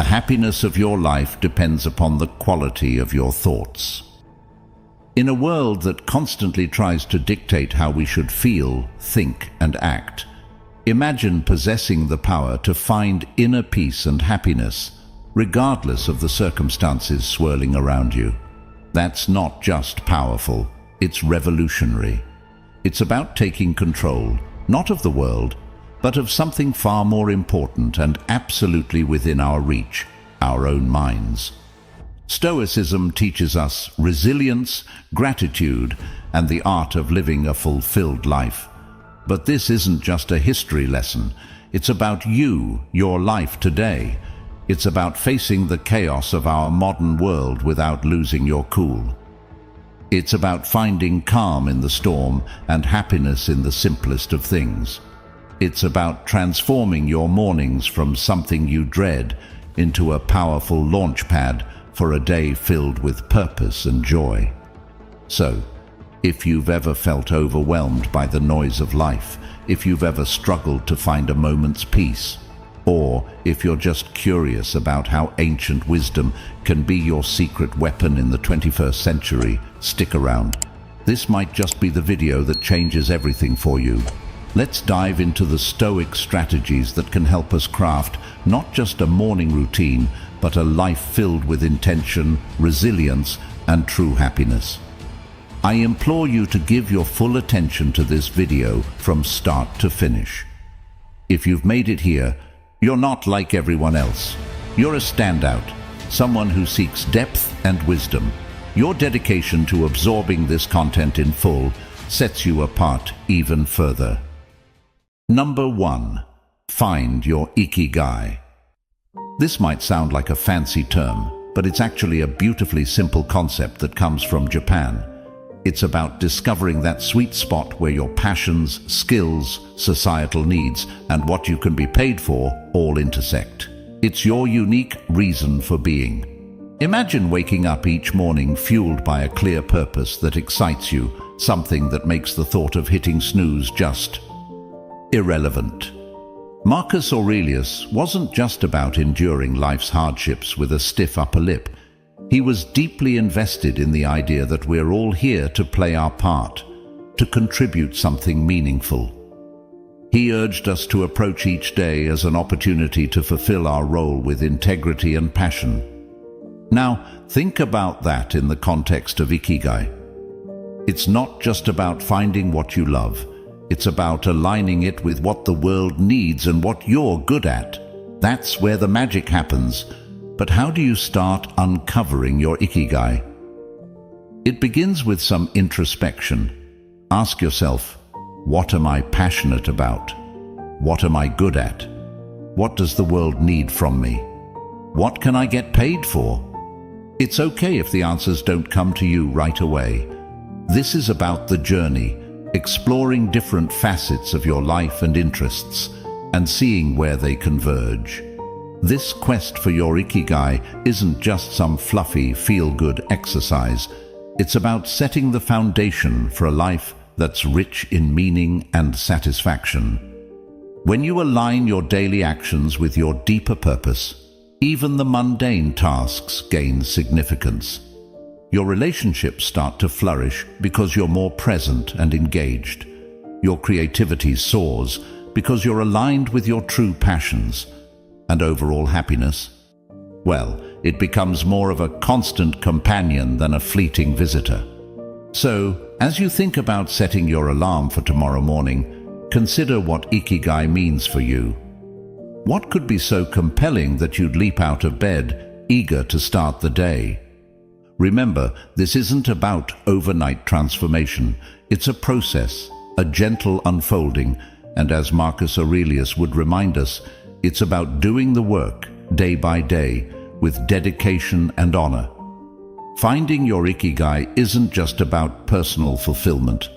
The happiness of your life depends upon the quality of your thoughts. In a world that constantly tries to dictate how we should feel, think, and act, imagine possessing the power to find inner peace and happiness, regardless of the circumstances swirling around you. That's not just powerful, it's revolutionary. It's about taking control, not of the world, but of something far more important and absolutely within our reach, our own minds. Stoicism teaches us resilience, gratitude, and the art of living a fulfilled life. But this isn't just a history lesson. It's about you, your life today. It's about facing the chaos of our modern world without losing your cool. It's about finding calm in the storm and happiness in the simplest of things. It's about transforming your mornings from something you dread into a powerful launch pad for a day filled with purpose and joy. So, if you've ever felt overwhelmed by the noise of life, if you've ever struggled to find a moment's peace, or if you're just curious about how ancient wisdom can be your secret weapon in the 21st century, stick around. This might just be the video that changes everything for you. Let's dive into the Stoic strategies that can help us craft not just a morning routine, but a life filled with intention, resilience, and true happiness. I implore you to give your full attention to this video from start to finish. If you've made it here, you're not like everyone else. You're a standout, someone who seeks depth and wisdom. Your dedication to absorbing this content in full sets you apart even further. Number 1. Find your ikigai. This might sound like a fancy term, but it's actually a beautifully simple concept that comes from Japan. It's about discovering that sweet spot where your passions, skills, societal needs, and what you can be paid for all intersect. It's your unique reason for being. Imagine waking up each morning fueled by a clear purpose that excites you, something that makes the thought of hitting snooze just irrelevant. Marcus Aurelius wasn't just about enduring life's hardships with a stiff upper lip. He was deeply invested in the idea that we're all here to play our part, to contribute something meaningful. He urged us to approach each day as an opportunity to fulfill our role with integrity and passion. Now, think about that in the context of ikigai. It's not just about finding what you love. It's about aligning it with what the world needs and what you're good at. That's where the magic happens. But how do you start uncovering your ikigai? It begins with some introspection. Ask yourself, what am I passionate about? What am I good at? What does the world need from me? What can I get paid for? It's okay if the answers don't come to you right away. This is about the journey, exploring different facets of your life and interests, and seeing where they converge. This quest for your ikigai isn't just some fluffy, feel-good exercise. It's about setting the foundation for a life that's rich in meaning and satisfaction. When you align your daily actions with your deeper purpose, even the mundane tasks gain significance. Your relationships start to flourish because you're more present and engaged. Your creativity soars because you're aligned with your true passions. And overall happiness? Well, it becomes more of a constant companion than a fleeting visitor. So, as you think about setting your alarm for tomorrow morning, consider what ikigai means for you. What could be so compelling that you'd leap out of bed, eager to start the day? Remember, this isn't about overnight transformation. It's a process, a gentle unfolding, and as Marcus Aurelius would remind us, it's about doing the work, day by day, with dedication and honor. Finding your ikigai isn't just about personal fulfillment.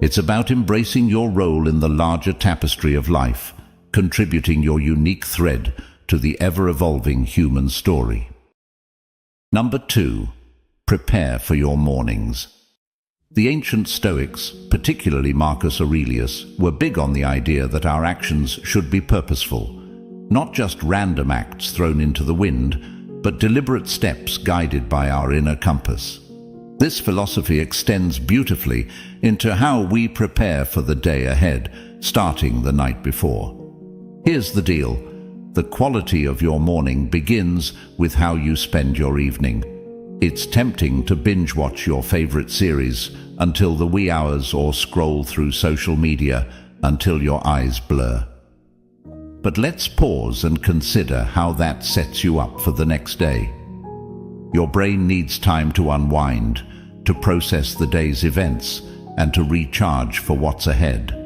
It's about embracing your role in the larger tapestry of life, contributing your unique thread to the ever-evolving human story. Number 2. Prepare for your mornings. The ancient Stoics, particularly Marcus Aurelius, were big on the idea that our actions should be purposeful. Not just random acts thrown into the wind, but deliberate steps guided by our inner compass. This philosophy extends beautifully into how we prepare for the day ahead, starting the night before. Here's the deal. The quality of your morning begins with how you spend your evening. It's tempting to binge watch your favorite series until the wee hours or scroll through social media until your eyes blur. But let's pause and consider how that sets you up for the next day. Your brain needs time to unwind, to process the day's events, and to recharge for what's ahead.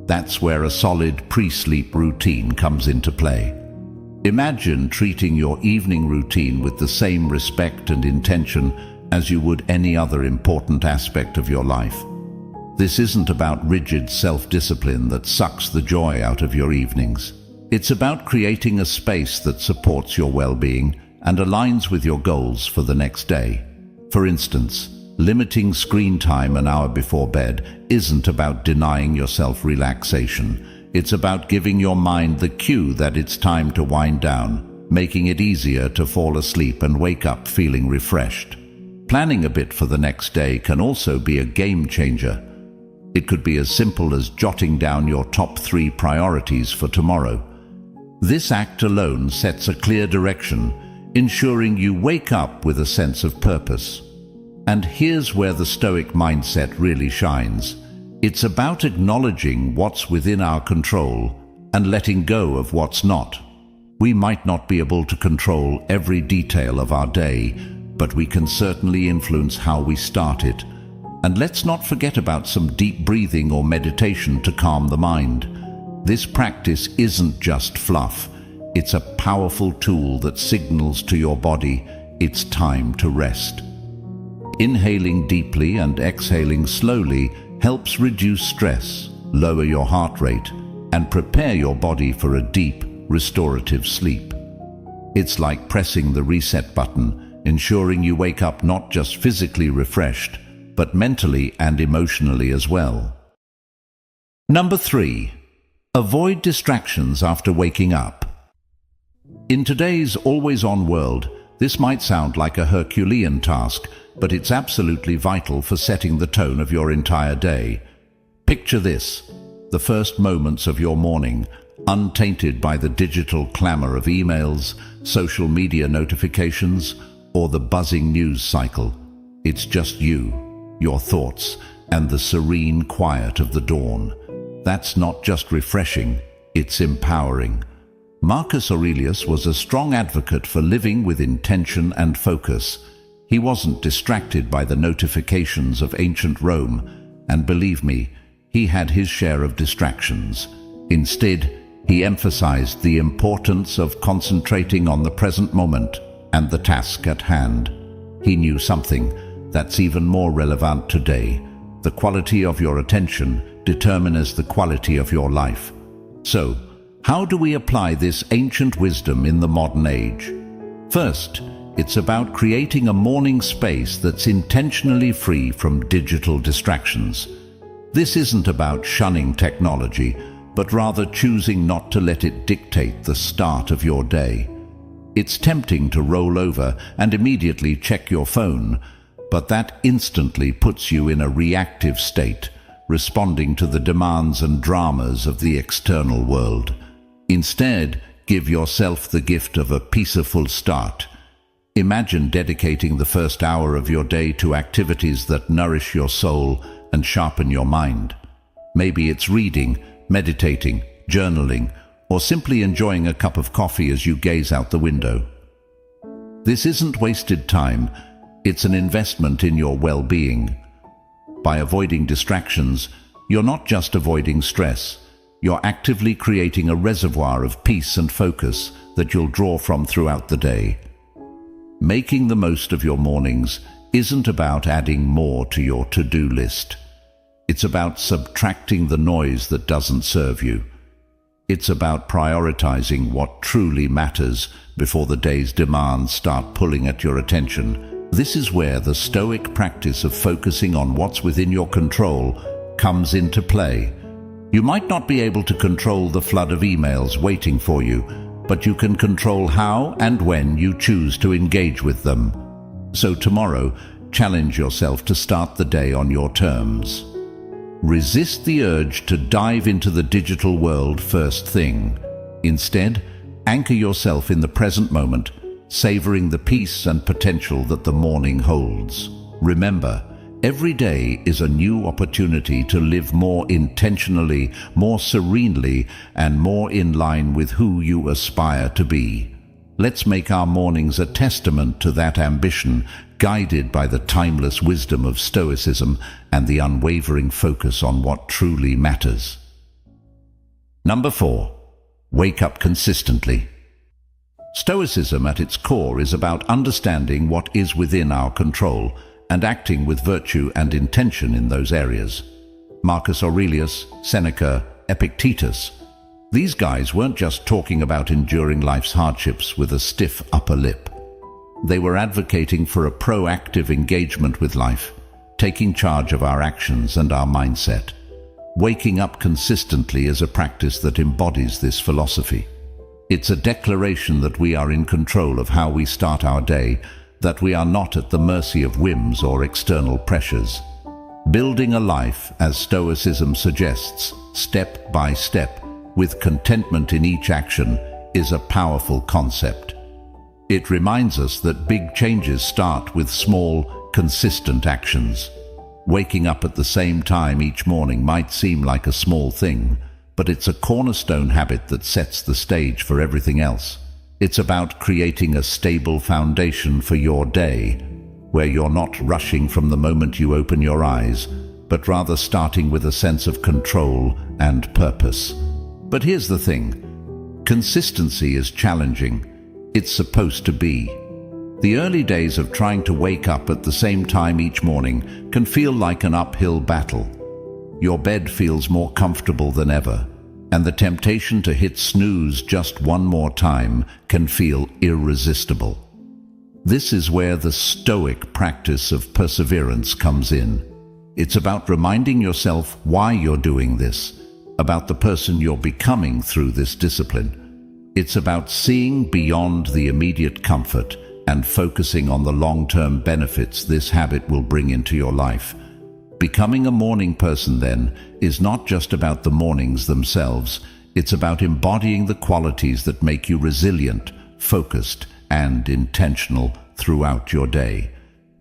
That's where a solid pre-sleep routine comes into play. Imagine treating your evening routine with the same respect and intention as you would any other important aspect of your life. This isn't about rigid self-discipline that sucks the joy out of your evenings. It's about creating a space that supports your well-being and aligns with your goals for the next day. For instance, limiting screen time an hour before bed isn't about denying yourself relaxation. It's about giving your mind the cue that it's time to wind down, making it easier to fall asleep and wake up feeling refreshed. Planning a bit for the next day can also be a game changer. It could be as simple as jotting down your top 3 priorities for tomorrow. This act alone sets a clear direction, ensuring you wake up with a sense of purpose. And here's where the Stoic mindset really shines. It's about acknowledging what's within our control and letting go of what's not. We might not be able to control every detail of our day, but we can certainly influence how we start it. And let's not forget about some deep breathing or meditation to calm the mind. This practice isn't just fluff. It's a powerful tool that signals to your body it's time to rest. Inhaling deeply and exhaling slowly helps reduce stress, lower your heart rate, and prepare your body for a deep, restorative sleep. It's like pressing the reset button, ensuring you wake up not just physically refreshed, but mentally and emotionally as well. Number 3. Avoid distractions after waking up. In today's always-on world, this might sound like a Herculean task, but it's absolutely vital for setting the tone of your entire day. Picture this: the first moments of your morning, untainted by the digital clamor of emails, social media notifications, or the buzzing news cycle. It's just you, your thoughts, and the serene quiet of the dawn. That's not just refreshing, it's empowering. Marcus Aurelius was a strong advocate for living with intention and focus. He wasn't distracted by the notifications of ancient Rome, and believe me, he had his share of distractions. Instead, he emphasized the importance of concentrating on the present moment and the task at hand. He knew something that's even more relevant today. The quality of your attention determines the quality of your life. So, how do we apply this ancient wisdom in the modern age? First, it's about creating a morning space that's intentionally free from digital distractions. This isn't about shunning technology, but rather choosing not to let it dictate the start of your day. It's tempting to roll over and immediately check your phone, but that instantly puts you in a reactive state, responding to the demands and dramas of the external world. Instead, give yourself the gift of a peaceful start. Imagine dedicating the first hour of your day to activities that nourish your soul and sharpen your mind. Maybe it's reading, meditating, journaling, or simply enjoying a cup of coffee as you gaze out the window. This isn't wasted time, it's an investment in your well-being. By avoiding distractions, you're not just avoiding stress, you're actively creating a reservoir of peace and focus that you'll draw from throughout the day. Making the most of your mornings isn't about adding more to your to-do list. It's about subtracting the noise that doesn't serve you. It's about prioritizing what truly matters before the day's demands start pulling at your attention. This is where the Stoic practice of focusing on what's within your control comes into play. You might not be able to control the flood of emails waiting for you, but you can control how and when you choose to engage with them. So tomorrow, challenge yourself to start the day on your terms. Resist the urge to dive into the digital world first thing. Instead, anchor yourself in the present moment, savoring the peace and potential that the morning holds. Remember, every day is a new opportunity to live more intentionally, more serenely, and more in line with who you aspire to be. Let's make our mornings a testament to that ambition, guided by the timeless wisdom of Stoicism and the unwavering focus on what truly matters. Number 4. Wake up consistently. Stoicism at its core is about understanding what is within our control and acting with virtue and intention in those areas. Marcus Aurelius, Seneca, Epictetus. These guys weren't just talking about enduring life's hardships with a stiff upper lip. They were advocating for a proactive engagement with life, taking charge of our actions and our mindset. Waking up consistently is a practice that embodies this philosophy. It's a declaration that we are in control of how we start our day, that we are not at the mercy of whims or external pressures. Building a life, as Stoicism suggests, step by step, with contentment in each action, is a powerful concept. It reminds us that big changes start with small, consistent actions. Waking up at the same time each morning might seem like a small thing, but it's a cornerstone habit that sets the stage for everything else. It's about creating a stable foundation for your day, where you're not rushing from the moment you open your eyes, but rather starting with a sense of control and purpose. But here's the thing. Consistency is challenging. It's supposed to be. The early days of trying to wake up at the same time each morning can feel like an uphill battle. Your bed feels more comfortable than ever, and the temptation to hit snooze just one more time can feel irresistible. This is where the Stoic practice of perseverance comes in. It's about reminding yourself why you're doing this, about the person you're becoming through this discipline. It's about seeing beyond the immediate comfort and focusing on the long-term benefits this habit will bring into your life. Becoming a morning person, then, is not just about the mornings themselves. It's about embodying the qualities that make you resilient, focused, and intentional throughout your day.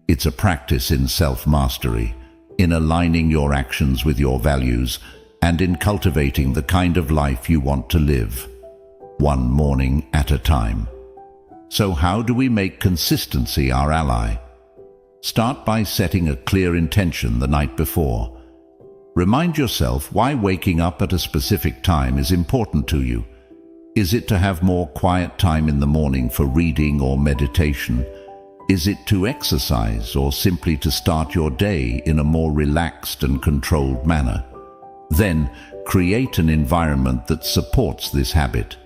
It's a practice in self-mastery, in aligning your actions with your values, and in cultivating the kind of life you want to live, one morning at a time. So how do we make consistency our ally? Start by setting a clear intention the night before. Remind yourself why waking up at a specific time is important to you. Is it to have more quiet time in the morning for reading or meditation? Is it to exercise or simply to start your day in a more relaxed and controlled manner? Then, create an environment that supports this habit.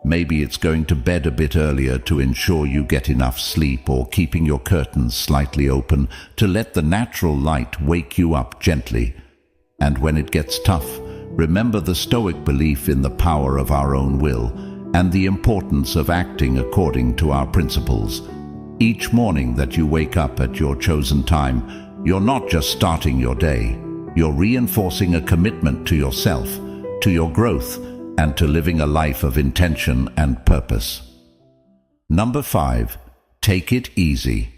Maybe it's going to bed a bit earlier to ensure you get enough sleep, or keeping your curtains slightly open to let the natural light wake you up gently. And when it gets tough, remember the Stoic belief in the power of our own will and the importance of acting according to our principles. Each morning that you wake up at your chosen time, you're not just starting your day, you're reinforcing a commitment to yourself, to your growth, and to living a life of intention and purpose. Number 5, take it easy.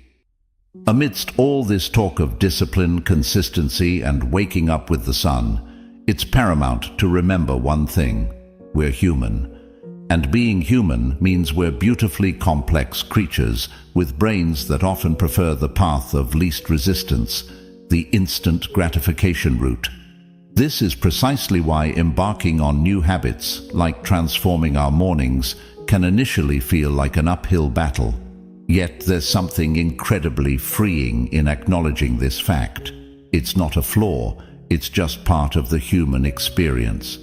Amidst all this talk of discipline, consistency, and waking up with the sun, it's paramount to remember one thing: we're human. And being human means we're beautifully complex creatures with brains that often prefer the path of least resistance, the instant gratification route. This is precisely why embarking on new habits, like transforming our mornings, can initially feel like an uphill battle. Yet there's something incredibly freeing in acknowledging this fact. It's not a flaw, it's just part of the human experience.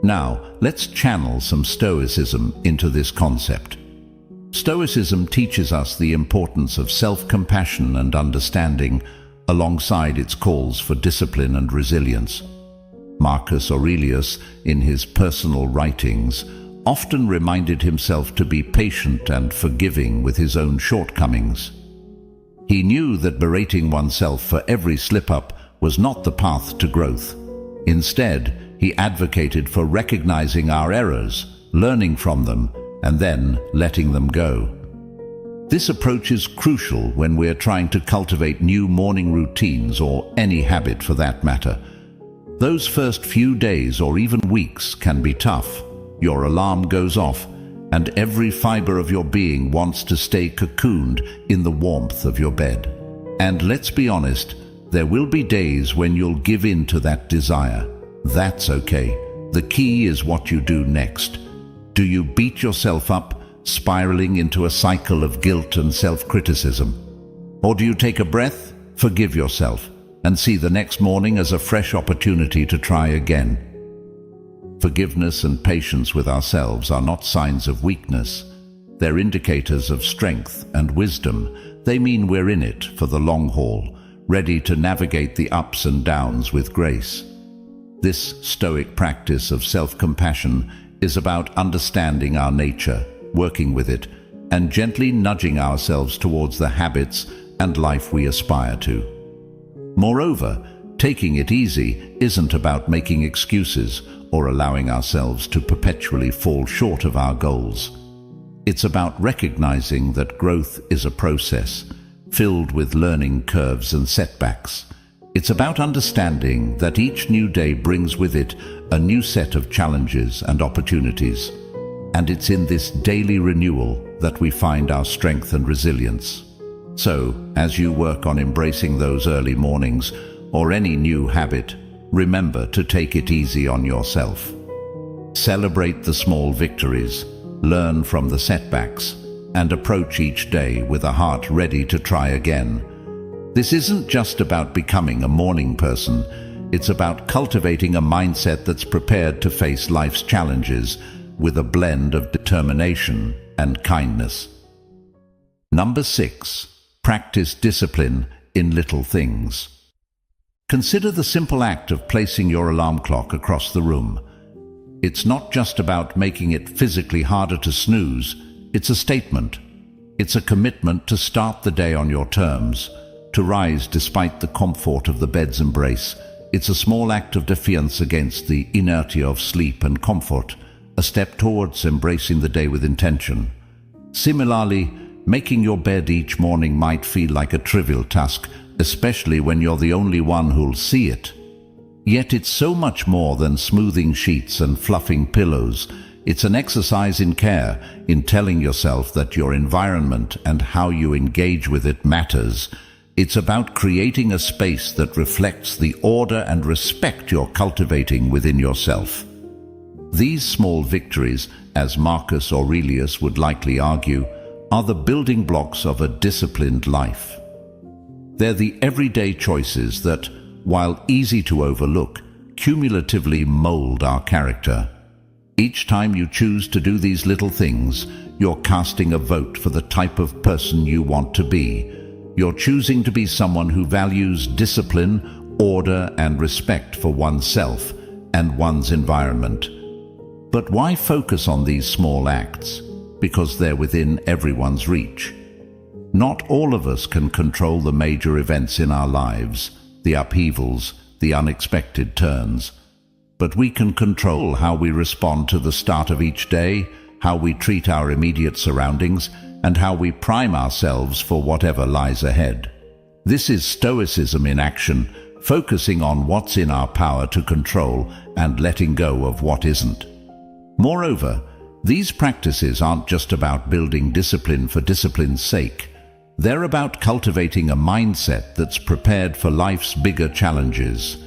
Now, let's channel some Stoicism into this concept. Stoicism teaches us the importance of self-compassion and understanding, alongside its calls for discipline and resilience. Marcus Aurelius, in his personal writings, often reminded himself to be patient and forgiving with his own shortcomings. He knew that berating oneself for every slip-up was not the path to growth. Instead, he advocated for recognizing our errors, learning from them, and then letting them go. This approach is crucial when we're trying to cultivate new morning routines, or any habit for that matter. Those first few days or even weeks can be tough. Your alarm goes off, and every fiber of your being wants to stay cocooned in the warmth of your bed. And let's be honest, there will be days when you'll give in to that desire. That's okay. The key is what you do next. Do you beat yourself up, spiraling into a cycle of guilt and self-criticism? Or do you take a breath, forgive yourself, and see the next morning as a fresh opportunity to try again? Forgiveness and patience with ourselves are not signs of weakness. They're indicators of strength and wisdom. They mean we're in it for the long haul, ready to navigate the ups and downs with grace. This Stoic practice of self-compassion is about understanding our nature, working with it, and gently nudging ourselves towards the habits and life we aspire to. Moreover, taking it easy isn't about making excuses or allowing ourselves to perpetually fall short of our goals. It's about recognizing that growth is a process, filled with learning curves and setbacks. It's about understanding that each new day brings with it a new set of challenges and opportunities. And it's in this daily renewal that we find our strength and resilience. So, as you work on embracing those early mornings or any new habit, remember to take it easy on yourself. Celebrate the small victories, learn from the setbacks, and approach each day with a heart ready to try again. This isn't just about becoming a morning person. It's about cultivating a mindset that's prepared to face life's challenges with a blend of determination and kindness. Number 6. Practice discipline in little things. Consider the simple act of placing your alarm clock across the room. It's not just about making it physically harder to snooze. It's a statement. It's a commitment to start the day on your terms, to rise despite the comfort of the bed's embrace. It's a small act of defiance against the inertia of sleep and comfort, a step towards embracing the day with intention. Similarly, making your bed each morning might feel like a trivial task, especially when you're the only one who'll see it. Yet it's so much more than smoothing sheets and fluffing pillows. It's an exercise in care, in telling yourself that your environment and how you engage with it matters. It's about creating a space that reflects the order and respect you're cultivating within yourself. These small victories, as Marcus Aurelius would likely argue, are the building blocks of a disciplined life. They're the everyday choices that, while easy to overlook, cumulatively mold our character. Each time you choose to do these little things, you're casting a vote for the type of person you want to be. You're choosing to be someone who values discipline, order, and respect for oneself and one's environment. But why focus on these small acts? Because they're within everyone's reach. Not all of us can control the major events in our lives, the upheavals, the unexpected turns. But we can control how we respond to the start of each day, how we treat our immediate surroundings, and how we prime ourselves for whatever lies ahead. This is Stoicism in action, focusing on what's in our power to control and letting go of what isn't. Moreover, these practices aren't just about building discipline for discipline's sake. They're about cultivating a mindset that's prepared for life's bigger challenges.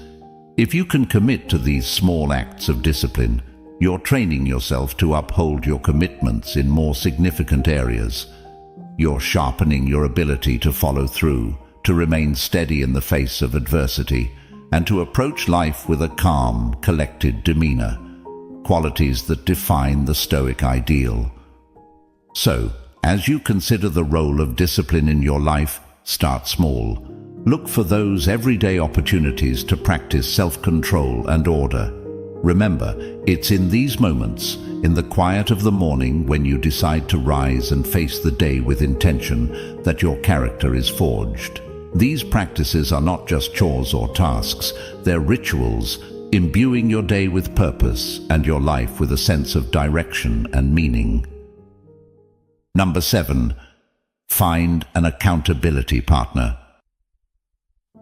If you can commit to these small acts of discipline, you're training yourself to uphold your commitments in more significant areas. You're sharpening your ability to follow through, to remain steady in the face of adversity, and to approach life with a calm, collected demeanor, qualities that define the Stoic ideal. So, as you consider the role of discipline in your life, start small. Look for those everyday opportunities to practice self-control and order. Remember, it's in these moments, in the quiet of the morning when you decide to rise and face the day with intention, that your character is forged. These practices are not just chores or tasks, they're rituals, imbuing your day with purpose and your life with a sense of direction and meaning. Number 7. Find an accountability partner.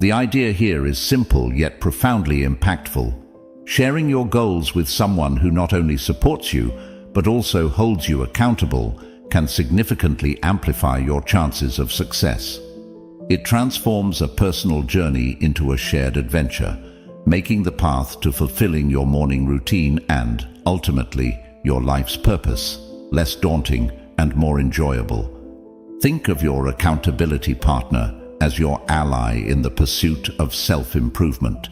The idea here is simple yet profoundly impactful. Sharing your goals with someone who not only supports you, but also holds you accountable, can significantly amplify your chances of success. It transforms a personal journey into a shared adventure, making the path to fulfilling your morning routine and, ultimately, your life's purpose less daunting and more enjoyable. Think of your accountability partner as your ally in the pursuit of self-improvement.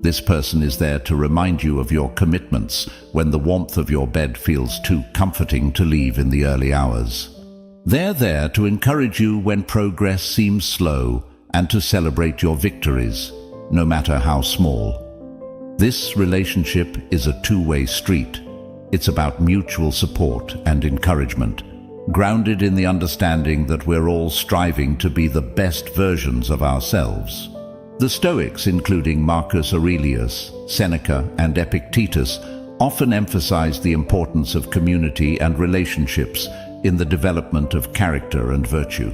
This person is there to remind you of your commitments when the warmth of your bed feels too comforting to leave in the early hours. They're there to encourage you when progress seems slow and to celebrate your victories, no matter how small. This relationship is a two-way street. It's about mutual support and encouragement, grounded in the understanding that we're all striving to be the best versions of ourselves. The Stoics, including Marcus Aurelius, Seneca, and Epictetus, often emphasized the importance of community and relationships in the development of character and virtue.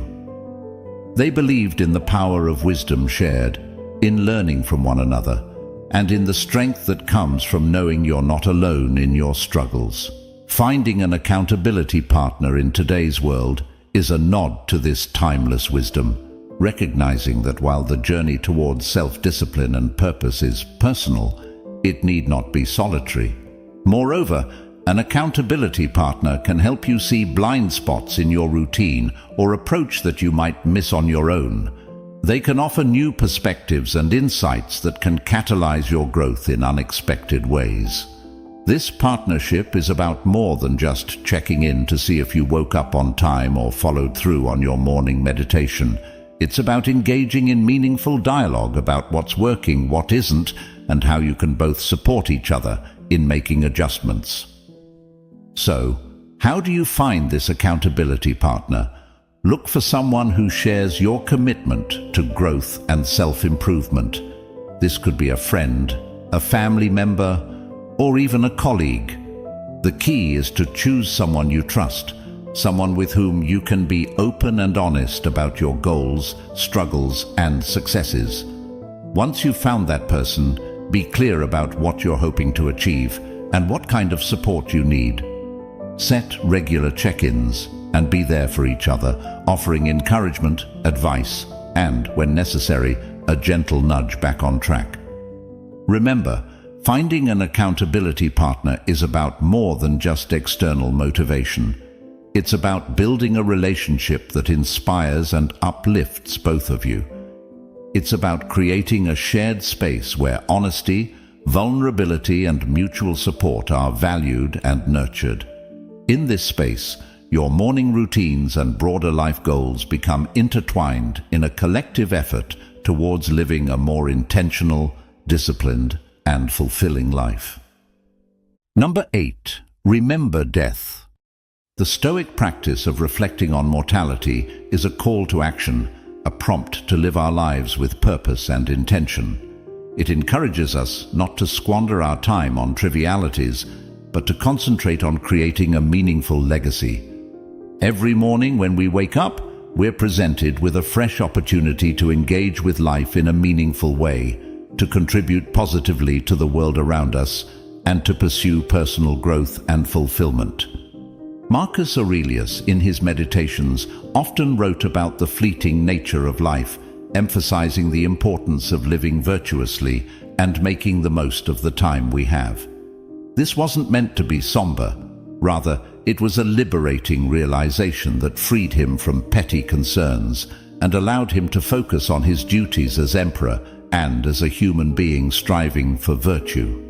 They believed in the power of wisdom shared, in learning from one another, and in the strength that comes from knowing you're not alone in your struggles. Finding an accountability partner in today's world is a nod to this timeless wisdom, recognizing that while the journey towards self-discipline and purpose is personal, it need not be solitary. Moreover, an accountability partner can help you see blind spots in your routine or approach that you might miss on your own. They can offer new perspectives and insights that can catalyze your growth in unexpected ways. This partnership is about more than just checking in to see if you woke up on time or followed through on your morning meditation. It's about engaging in meaningful dialogue about what's working, what isn't, and how you can both support each other in making adjustments. So, how do you find this accountability partner? Look for someone who shares your commitment to growth and self-improvement. This could be a friend, a family member, or even a colleague. The key is to choose someone you trust, someone with whom you can be open and honest about your goals, struggles, and successes. Once you've found that person, be clear about what you're hoping to achieve and what kind of support you need. Set regular check-ins and be there for each other, offering encouragement, advice, and, when necessary, a gentle nudge back on track. Remember, finding an accountability partner is about more than just external motivation. It's about building a relationship that inspires and uplifts both of you. It's about creating a shared space where honesty, vulnerability, and mutual support are valued and nurtured. In this space, your morning routines and broader life goals become intertwined in a collective effort towards living a more intentional, disciplined, and fulfilling life. Number 8. Remember death. The Stoic practice of reflecting on mortality is a call to action, a prompt to live our lives with purpose and intention. It encourages us not to squander our time on trivialities, but to concentrate on creating a meaningful legacy. Every morning when we wake up, we're presented with a fresh opportunity to engage with life in a meaningful way, to contribute positively to the world around us, and to pursue personal growth and fulfillment. Marcus Aurelius, in his Meditations, often wrote about the fleeting nature of life, emphasizing the importance of living virtuously and making the most of the time we have. This wasn't meant to be somber. Rather, it was a liberating realization that freed him from petty concerns and allowed him to focus on his duties as emperor and as a human being striving for virtue.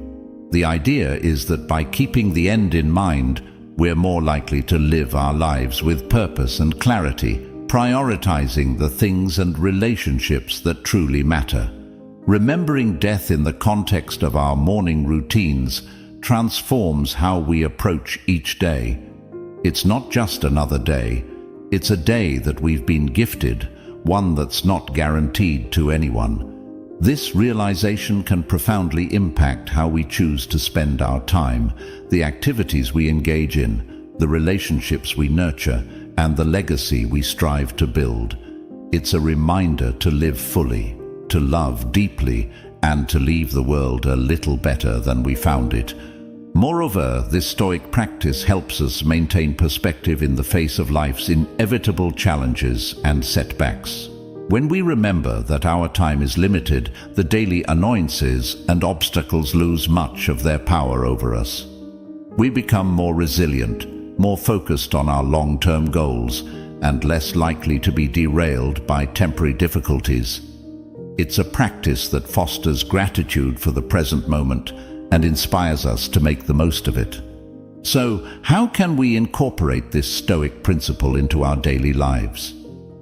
The idea is that by keeping the end in mind, we're more likely to live our lives with purpose and clarity, prioritizing the things and relationships that truly matter. Remembering death in the context of our morning routines transforms how we approach each day. It's not just another day, it's a day that we've been gifted, one that's not guaranteed to anyone. This realization can profoundly impact how we choose to spend our time, the activities we engage in, the relationships we nurture, and the legacy we strive to build. It's a reminder to live fully, to love deeply, and to leave the world a little better than we found it. Moreover, this Stoic practice helps us maintain perspective in the face of life's inevitable challenges and setbacks. When we remember that our time is limited, the daily annoyances and obstacles lose much of their power over us. We become more resilient, more focused on our long-term goals, and less likely to be derailed by temporary difficulties. It's a practice that fosters gratitude for the present moment and inspires us to make the most of it. So, how can we incorporate this Stoic principle into our daily lives?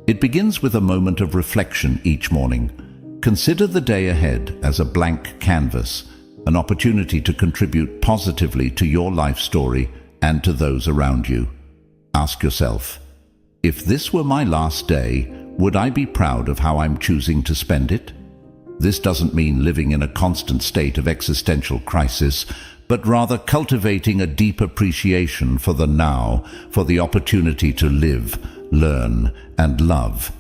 It begins with a moment of reflection each morning. Consider the day ahead as a blank canvas, an opportunity to contribute positively to your life story and to those around you. Ask yourself, if this were my last day, would I be proud of how I'm choosing to spend it? This doesn't mean living in a constant state of existential crisis, but rather cultivating a deep appreciation for the now, for the opportunity to live, learn, and love.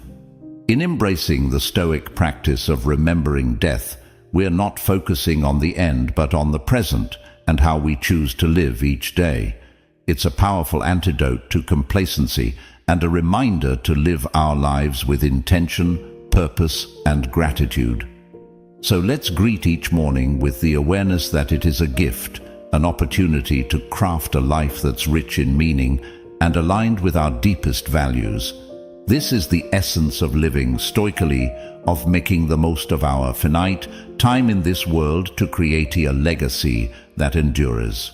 In embracing the Stoic practice of remembering death, we're not focusing on the end but on the present and how we choose to live each day. It's a powerful antidote to complacency and a reminder to live our lives with intention, purpose, and gratitude. So let's greet each morning with the awareness that it is a gift, an opportunity to craft a life that's rich in meaning and aligned with our deepest values. This is the essence of living stoically, of making the most of our finite time in this world to create a legacy that endures.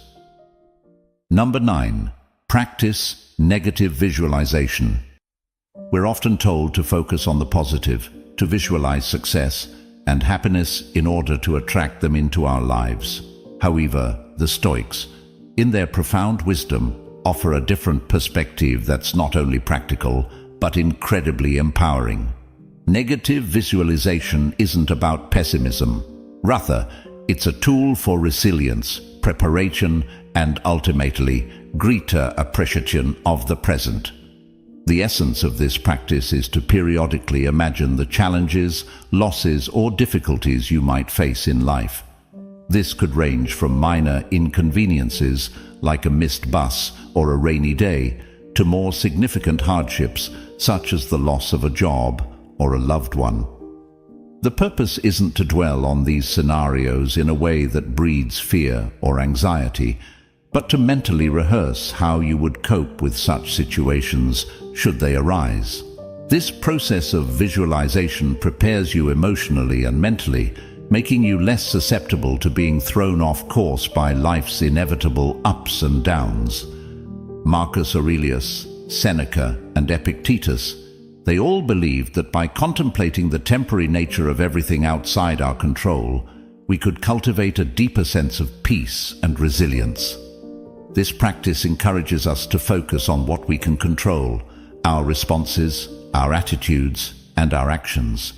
Number 9. Practice negative visualization. We're often told to focus on the positive, to visualize success and happiness in order to attract them into our lives. However, the Stoics, in their profound wisdom, offer a different perspective that's not only practical, but incredibly empowering. Negative visualization isn't about pessimism. Rather, it's a tool for resilience, preparation, and ultimately, greater appreciation of the present. The essence of this practice is to periodically imagine the challenges, losses, or difficulties you might face in life. This could range from minor inconveniences, like a missed bus or a rainy day, to more significant hardships, such as the loss of a job or a loved one. The purpose isn't to dwell on these scenarios in a way that breeds fear or anxiety, but to mentally rehearse how you would cope with such situations should they arise. This process of visualization prepares you emotionally and mentally, making you less susceptible to being thrown off course by life's inevitable ups and downs. Marcus Aurelius, Seneca, and Epictetus, they all believed that by contemplating the temporary nature of everything outside our control, we could cultivate a deeper sense of peace and resilience. This practice encourages us to focus on what we can control, our responses, our attitudes, and our actions.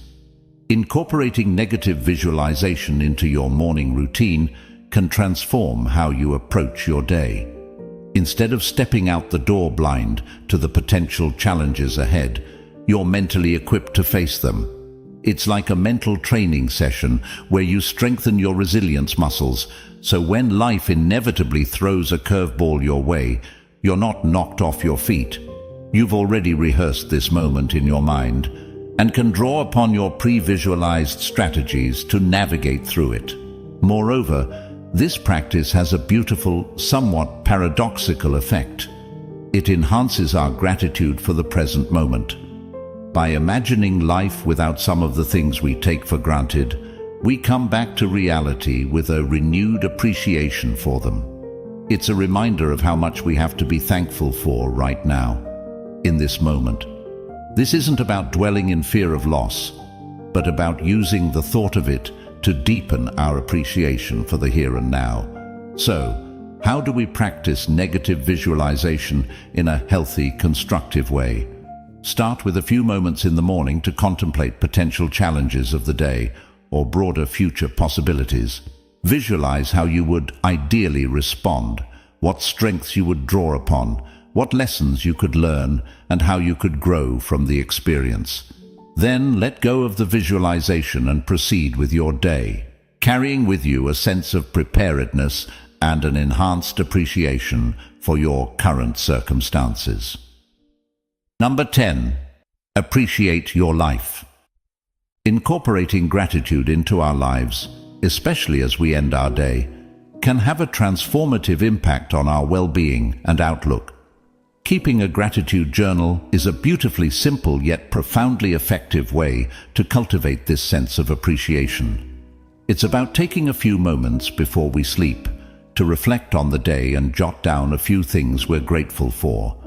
Incorporating negative visualization into your morning routine can transform how you approach your day. Instead of stepping out the door blind to the potential challenges ahead, you're mentally equipped to face them. It's like a mental training session where you strengthen your resilience muscles, so when life inevitably throws a curveball your way, you're not knocked off your feet. You've already rehearsed this moment in your mind and can draw upon your pre-visualized strategies to navigate through it. Moreover, this practice has a beautiful, somewhat paradoxical effect. It enhances our gratitude for the present moment. By imagining life without some of the things we take for granted, we come back to reality with a renewed appreciation for them. It's a reminder of how much we have to be thankful for right now, in this moment. This isn't about dwelling in fear of loss, but about using the thought of it to deepen our appreciation for the here and now, So, how do we practice negative visualization in a healthy, constructive way? Start with a few moments in the morning to contemplate potential challenges of the day or broader future possibilities. Visualize how you would ideally respond, what strengths you would draw upon, what lessons you could learn, and how you could grow from the experience. Then let go of the visualization and proceed with your day, carrying with you a sense of preparedness and an enhanced appreciation for your current circumstances. Number 10. Appreciate your life. Incorporating gratitude into our lives, especially as we end our day, can have a transformative impact on our well-being and outlook. Keeping a gratitude journal is a beautifully simple yet profoundly effective way to cultivate this sense of appreciation. It's about taking a few moments before we sleep to reflect on the day and jot down a few things we're grateful for.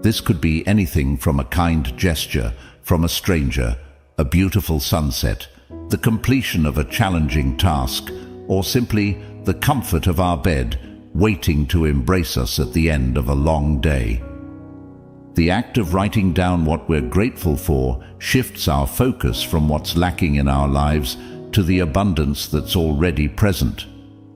This could be anything from a kind gesture from a stranger, a beautiful sunset, the completion of a challenging task, or simply the comfort of our bed waiting to embrace us at the end of a long day. The act of writing down what we're grateful for shifts our focus from what's lacking in our lives to the abundance that's already present.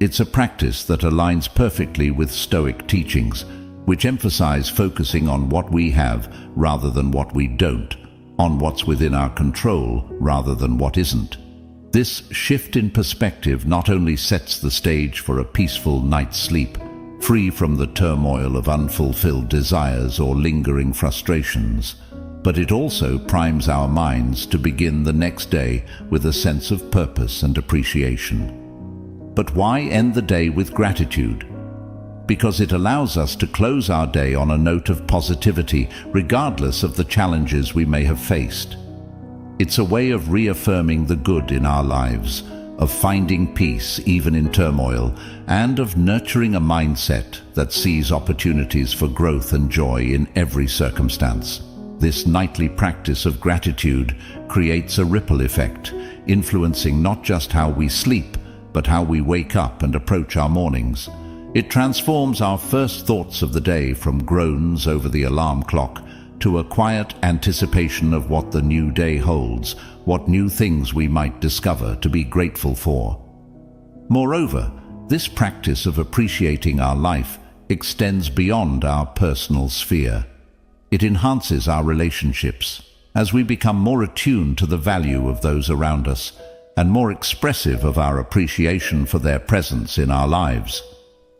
It's a practice that aligns perfectly with Stoic teachings, which emphasize focusing on what we have rather than what we don't, on what's within our control rather than what isn't. This shift in perspective not only sets the stage for a peaceful night's sleep, free from the turmoil of unfulfilled desires or lingering frustrations, but it also primes our minds to begin the next day with a sense of purpose and appreciation. But why end the day with gratitude? Because it allows us to close our day on a note of positivity, regardless of the challenges we may have faced. It's a way of reaffirming the good in our lives, of finding peace even in turmoil, and of nurturing a mindset that sees opportunities for growth and joy in every circumstance. This nightly practice of gratitude creates a ripple effect, influencing not just how we sleep, but how we wake up and approach our mornings. It transforms our first thoughts of the day from groans over the alarm clock to a quiet anticipation of what the new day holds, what new things we might discover to be grateful for. Moreover, this practice of appreciating our life extends beyond our personal sphere. It enhances our relationships as we become more attuned to the value of those around us and more expressive of our appreciation for their presence in our lives.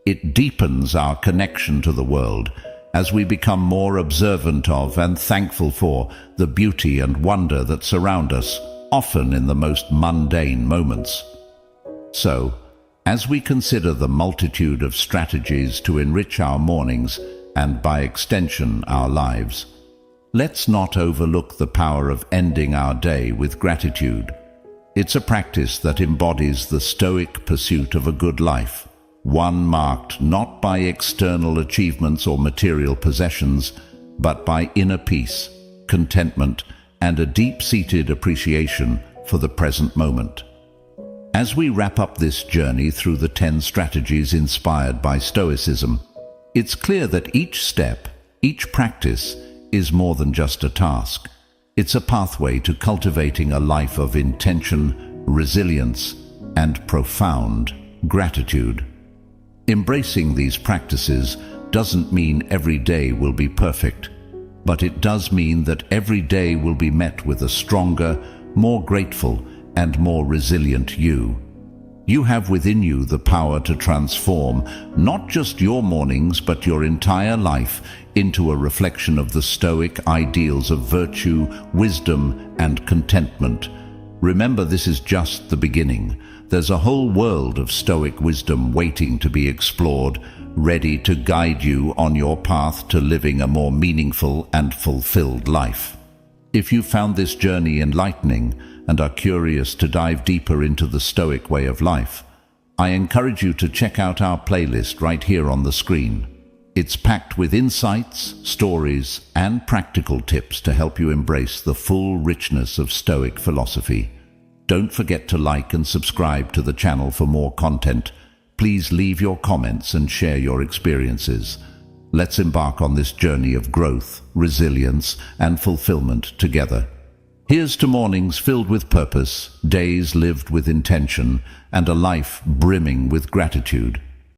It deepens our connection to the world as we become more observant of and thankful for the beauty and wonder that surround us, often in the most mundane moments. So, as we consider the multitude of strategies to enrich our mornings and by extension our lives, let's not overlook the power of ending our day with gratitude. It's a practice that embodies the Stoic pursuit of a good life, one marked not by external achievements or material possessions, but by inner peace, contentment, and a deep-seated appreciation for the present moment. As we wrap up this journey through the 10 strategies inspired by Stoicism, it's clear that each step, each practice, is more than just a task. It's a pathway to cultivating a life of intention, resilience, and profound gratitude. Embracing these practices doesn't mean every day will be perfect, but it does mean that every day will be met with a stronger, more grateful, and more resilient you. You have within you the power to transform not just your mornings but your entire life into a reflection of the Stoic ideals of virtue, wisdom, and contentment. Remember, this is just the beginning. There's a whole world of Stoic wisdom waiting to be explored, ready to guide you on your path to living a more meaningful and fulfilled life. If you found this journey enlightening and are curious to dive deeper into the Stoic way of life, I encourage you to check out our playlist right here on the screen. It's packed with insights, stories, and practical tips to help you embrace the full richness of Stoic philosophy. Don't forget to like and subscribe to the channel for more content, Please leave your comments and share your experiences. Let's embark on this journey of growth, resilience, and fulfillment together. Here's to mornings filled with purpose, days lived with intention, and a life brimming with gratitude.